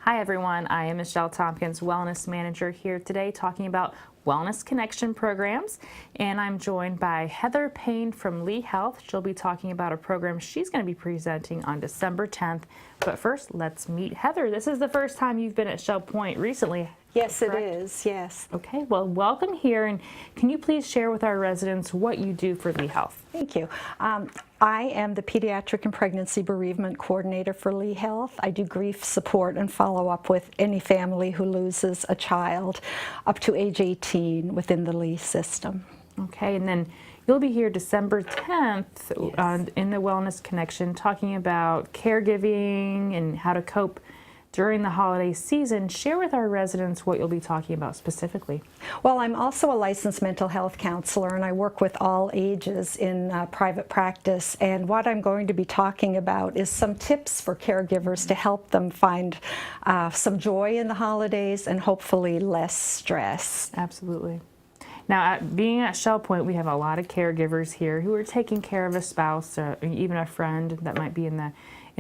Hi everyone, I am Michelle Tompkins, Wellness Manager here today talking about Wellness Connection programs, and I'm joined by Heather Payne from Lee Health. She'll be talking about a program she's going to be presenting on December 10th. But first, let's meet Heather. This is the first time you've been at Shell Point recently. Yes, correct? it is, yes. Okay, well, welcome here, and can you please share with our residents what you do for Lee Health? Thank you. I am the Pediatric and Pregnancy Bereavement Coordinator for Lee Health. I do grief support and follow up with any family who loses a child up to age 18 within the Lee system. Okay, and then you'll be here December 10th Yes. in the Wellness Connection talking about caregiving and how to cope during the holiday season. Share with our residents what you'll be talking about specifically. Well, I'm also a licensed mental health counselor, and I work with all ages in private practice. And what I'm going to be talking about is some tips for caregivers to help them find some joy in the holidays and hopefully less stress. Absolutely. Now, being at Shell Point, we have a lot of caregivers here who are taking care of a spouse or even a friend that might be in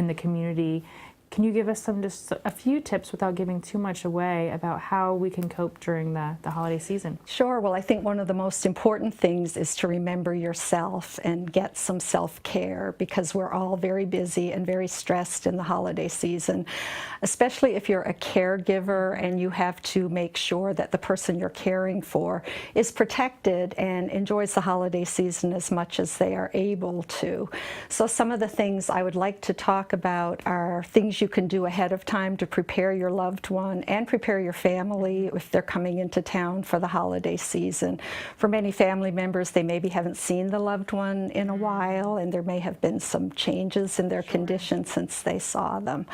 the community. Can you give us just a few tips without giving too much away about how we can cope during the holiday season? Sure. Well, I think one of the most important things is to remember yourself and get some self-care, because we're all very busy and very stressed in the holiday season, especially if you're a caregiver and you have to make sure that the person you're caring for is protected and enjoys the holiday season as much as they are able to. So some of the things I would like to talk about are things you can do ahead of time to prepare your loved one and prepare your family if they're coming into town for the holiday season. For many family members, they maybe haven't seen the loved one in a while, and there may have been some changes in their condition since they saw them.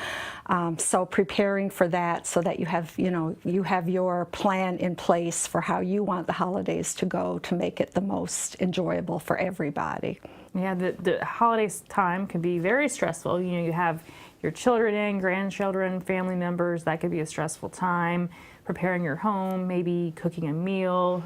So preparing for that so that you have your plan in place for how you want the holidays to go to make it the most enjoyable for everybody. Yeah, the holiday time can be very stressful. You have your children and grandchildren, family members. That could be a stressful time. Preparing your home, maybe cooking a meal,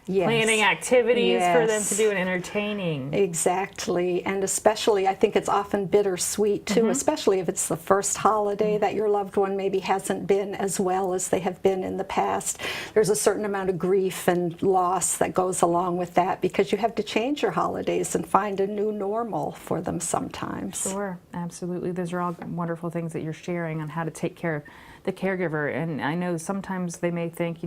yes, planning activities, yes, for them to do and entertaining. Exactly, and especially I think it's often bittersweet too, especially if it's the first holiday that your loved one maybe hasn't been as well as they have been in the past. There's a certain amount of grief and loss that goes along with that, because you have to change your holidays and find a new normal for them sometimes. Sure, absolutely. Those are all wonderful things that you're sharing on how to take care of the caregiver. And I know sometimes they may think,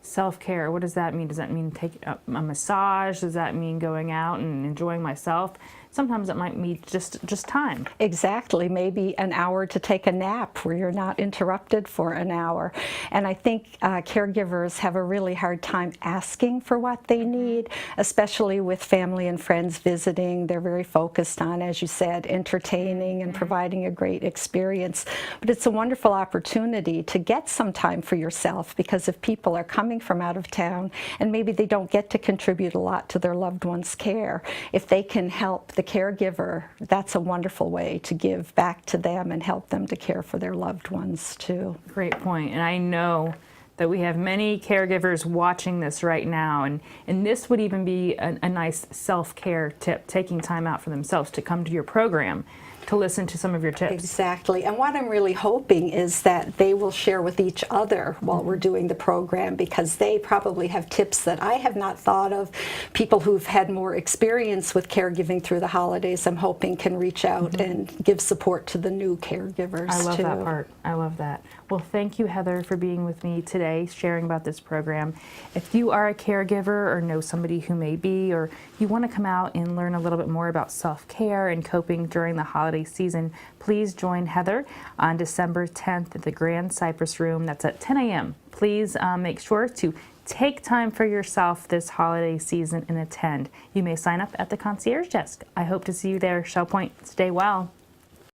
self-care, what does that mean? Does that mean taking a massage? Does that mean going out and enjoying myself? Sometimes it might mean just time. Exactly, maybe an hour to take a nap where you're not interrupted for an hour. And I think caregivers have a really hard time asking for what they need, especially with family and friends visiting. They're very focused on, as you said, entertaining and providing a great experience. But it's a wonderful opportunity to get some time for yourself, because if people are coming from out of town and maybe they don't get to contribute a lot to their loved one's care, if they can help the caregiver, that's a wonderful way to give back to them and help them to care for their loved ones too. Great point. And I know that we have many caregivers watching this right now, and this would even be a nice self-care tip, taking time out for themselves to come to your program to listen to some of your tips. Exactly. And what I'm really hoping is that they will share with each other while we're doing the program, because they probably have tips that I have not thought of. People who've had more experience with caregiving through the holidays, I'm hoping, can reach out and give support to the new caregivers. I love that part. I love that. Well, thank you, Heather, for being with me today, sharing about this program. If you are a caregiver or know somebody who may be, or you want to come out and learn a little bit more about self-care and coping during the holiday season, please join Heather on December 10th at the Grand Cypress Room. That's at 10 a.m. Please make sure to take time for yourself this holiday season and attend. You may sign up at the concierge desk. I hope to see you there. Shell Point, stay well.